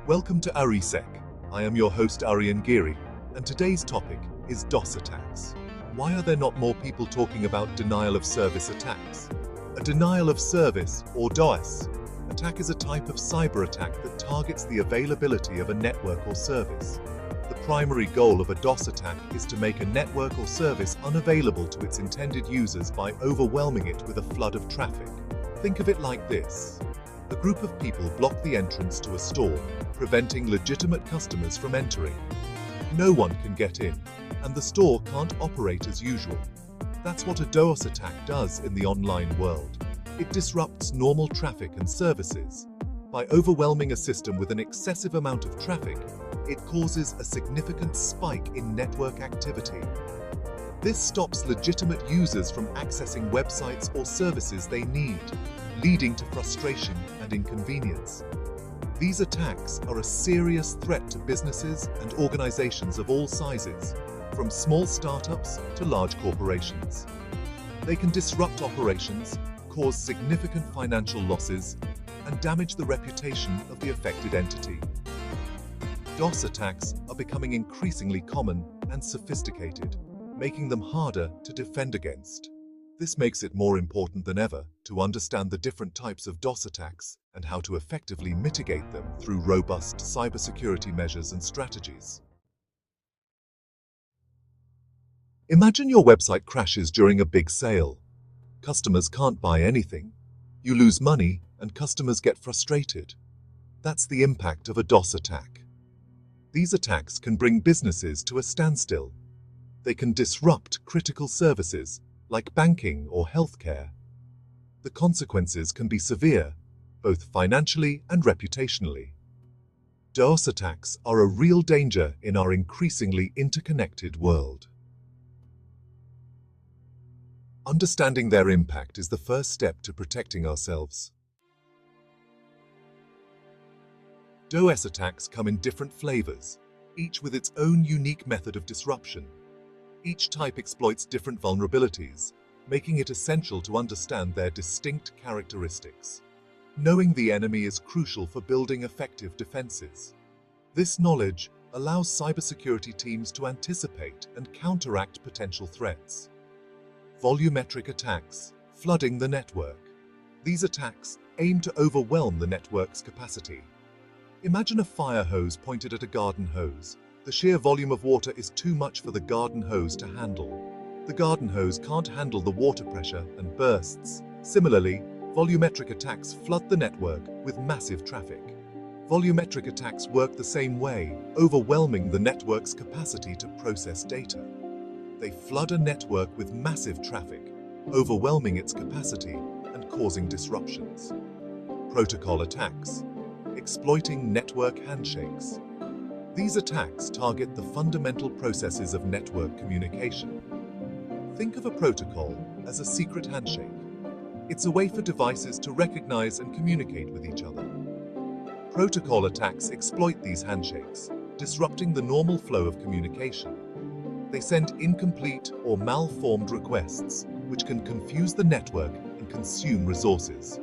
Welcome to AriSec. I am your host Aryan Giri, and today's topic is DoS attacks. Why are there not more people talking about denial of service attacks? A denial of service, or DoS, attack is a type of cyber attack that targets the availability of a network or service. The primary goal of a DoS attack is to make a network or service unavailable to its intended users by overwhelming it with a flood of traffic. Think of it like this. A group of people block the entrance to a store, preventing legitimate customers from entering. No one can get in, and the store can't operate as usual. That's what a DoS attack does in the online world. It disrupts normal traffic and services. By overwhelming a system with an excessive amount of traffic, it causes a significant spike in network activity. This stops legitimate users from accessing websites or services they need, leading to frustration and inconvenience. These attacks are a serious threat to businesses and organizations of all sizes, from small startups to large corporations. They can disrupt operations, cause significant financial losses, and damage the reputation of the affected entity. DoS attacks are becoming increasingly common and sophisticated, making them harder to defend against. This makes it more important than ever to understand the different types of DoS attacks and how to effectively mitigate them through robust cybersecurity measures and strategies. Imagine your website crashes during a big sale. Customers can't buy anything. You lose money and customers get frustrated. That's the impact of a DoS attack. These attacks can bring businesses to a standstill. They can disrupt critical services like banking or healthcare. The consequences can be severe, both financially and reputationally. DoS attacks are a real danger in our increasingly interconnected world. Understanding their impact is the first step to protecting ourselves. DoS attacks come in different flavors, each with its own unique method of disruption. Each type exploits different vulnerabilities, making it essential to understand their distinct characteristics. Knowing the enemy is crucial for building effective defenses. This knowledge allows cybersecurity teams to anticipate and counteract potential threats. Volumetric attacks, flooding the network. These attacks aim to overwhelm the network's capacity. Imagine a fire hose pointed at a garden hose. The sheer volume of water is too much for the garden hose to handle. The garden hose can't handle the water pressure and bursts. Similarly, volumetric attacks flood the network with massive traffic. Volumetric attacks work the same way, overwhelming the network's capacity to process data. They flood a network with massive traffic, overwhelming its capacity and causing disruptions. Protocol attacks, exploiting network handshakes. These attacks target the fundamental processes of network communication. Think of a protocol as a secret handshake. It's a way for devices to recognize and communicate with each other. Protocol attacks exploit these handshakes, disrupting the normal flow of communication. They send incomplete or malformed requests, which can confuse the network and consume resources.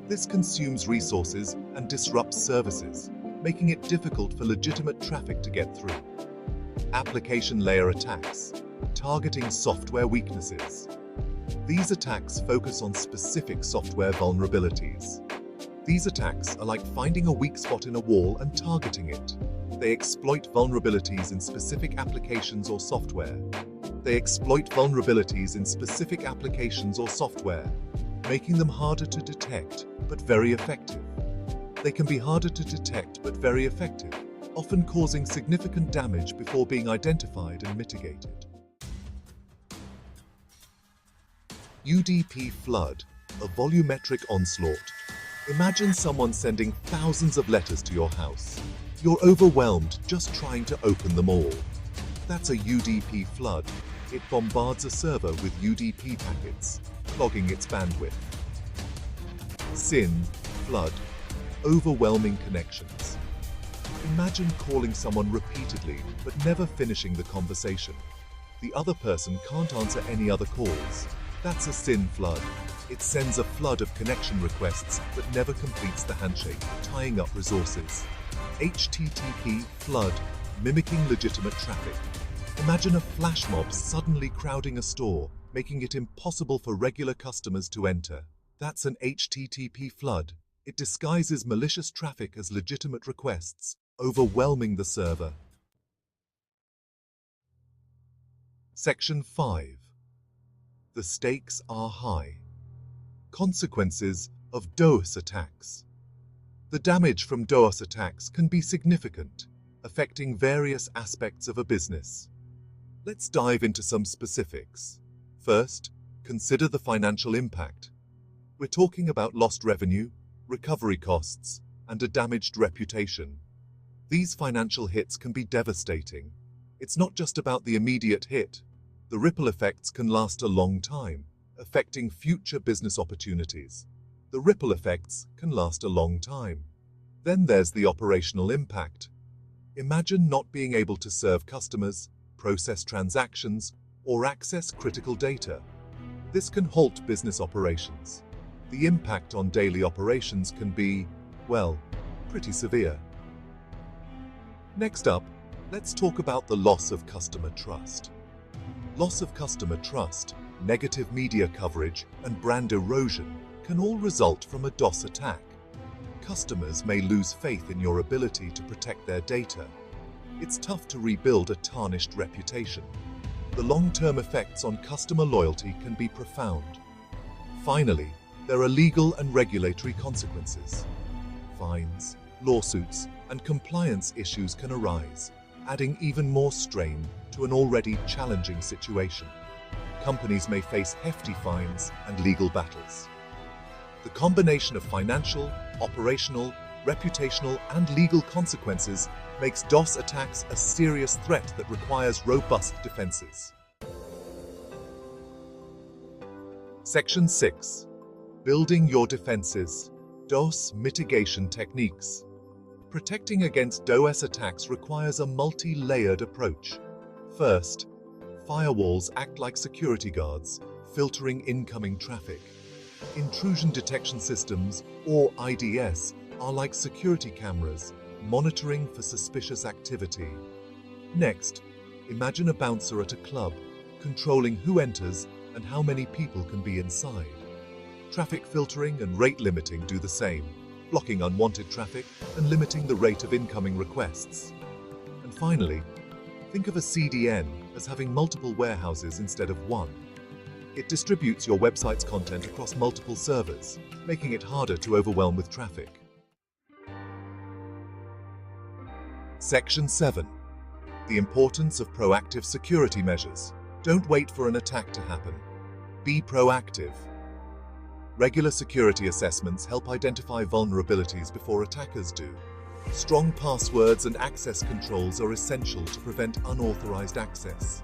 This consumes resources and disrupts services, making it difficult for legitimate traffic to get through. Application layer attacks, targeting software weaknesses. These attacks focus on specific software vulnerabilities. These attacks are like finding a weak spot in a wall and targeting it. They exploit vulnerabilities in specific applications or software. Making them harder to detect, but very effective. They can be harder to detect but very effective, often causing significant damage before being identified and mitigated. UDP flood, a volumetric onslaught. Imagine someone sending thousands of letters to your house. You're overwhelmed just trying to open them all. That's a UDP flood. It bombards a server with UDP packets, clogging its bandwidth. SYN, flood, overwhelming connections. Imagine calling someone repeatedly but never finishing the conversation. The other person can't answer any other calls. That's a SYN flood. It sends a flood of connection requests but never completes the handshake, tying up resources. HTTP flood, mimicking legitimate traffic. Imagine a flash mob suddenly crowding a store, making it impossible for regular customers to enter. That's an HTTP flood. It disguises malicious traffic as legitimate requests, overwhelming the server. Section 5. The stakes are high. Consequences of DoS attacks. The damage from DoS attacks can be significant, affecting various aspects of a business. Let's dive into some specifics. First, consider the financial impact. We're talking about lost revenue, recovery costs, and a damaged reputation. These financial hits can be devastating. It's not just about the immediate hit. The ripple effects can last a long time, affecting future business opportunities. The ripple effects can last a long time. Then there's the operational impact. Imagine not being able to serve customers, process transactions, or access critical data. This can halt business operations. The impact on daily operations can be, well, pretty severe. Next up, let's talk about the loss of customer trust. Loss of customer trust, negative media coverage, and brand erosion can all result from a DoS attack. Customers may lose faith in your ability to protect their data. It's tough to rebuild a tarnished reputation. The long-term effects on customer loyalty can be profound. Finally, there are legal and regulatory consequences. Fines, lawsuits, and compliance issues can arise, adding even more strain to an already challenging situation. Companies may face hefty fines and legal battles. The combination of financial, operational, reputational, and legal consequences makes DoS attacks a serious threat that requires robust defenses. Section 6. Building your defenses. DoS mitigation techniques. Protecting against DoS attacks requires a multi-layered approach. First, firewalls act like security guards, filtering incoming traffic. Intrusion detection systems, or IDS, are like security cameras, monitoring for suspicious activity. Next, imagine a bouncer at a club, controlling who enters and how many people can be inside. Traffic filtering and rate limiting do the same, blocking unwanted traffic and limiting the rate of incoming requests. And finally, think of a CDN as having multiple warehouses instead of one. It distributes your website's content across multiple servers, making it harder to overwhelm with traffic. Section 7. The importance of proactive security measures. Don't wait for an attack to happen. Be proactive. Regular security assessments help identify vulnerabilities before attackers do. Strong passwords and access controls are essential to prevent unauthorized access.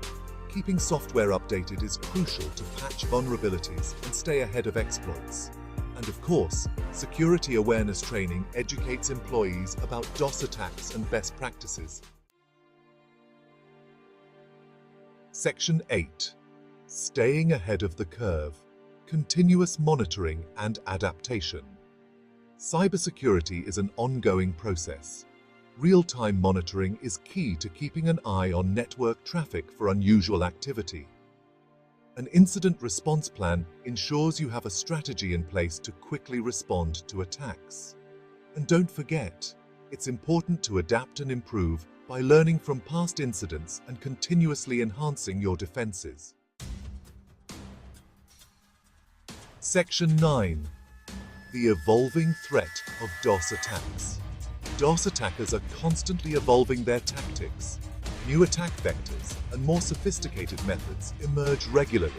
Keeping software updated is crucial to patch vulnerabilities and stay ahead of exploits. And of course, security awareness training educates employees about DoS attacks and best practices. Section 8. Staying ahead of the curve. Continuous monitoring and adaptation. Cybersecurity is an ongoing process. Real-time monitoring is key to keeping an eye on network traffic for unusual activity. An incident response plan ensures you have a strategy in place to quickly respond to attacks. And don't forget, it's important to adapt and improve by learning from past incidents and continuously enhancing your defenses. Section 9. The evolving threat of DoS attacks. DoS attackers are constantly evolving their tactics. New attack vectors and more sophisticated methods emerge regularly.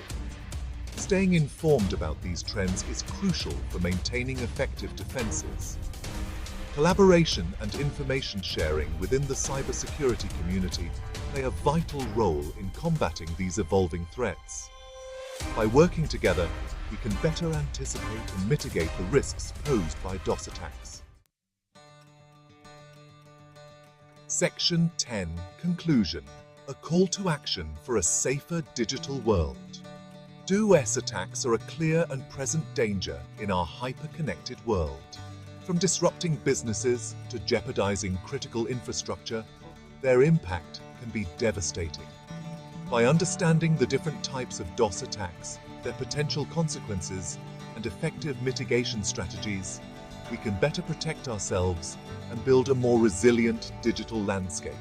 Staying informed about these trends is crucial for maintaining effective defenses. Collaboration and information sharing within the cybersecurity community play a vital role in combating these evolving threats. By working together, we can better anticipate and mitigate the risks posed by DoS attacks. Section 10. Conclusion. A call to action for a safer digital world. DoS attacks are a clear and present danger in our hyper-connected world. From disrupting businesses to jeopardizing critical infrastructure, their impact can be devastating. By understanding the different types of DoS attacks, their potential consequences, and effective mitigation strategies, we can better protect ourselves and build a more resilient digital landscape.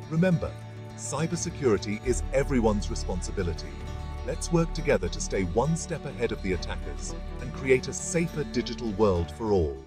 Remember, cybersecurity is everyone's responsibility. Let's work together to stay one step ahead of the attackers and create a safer digital world for all.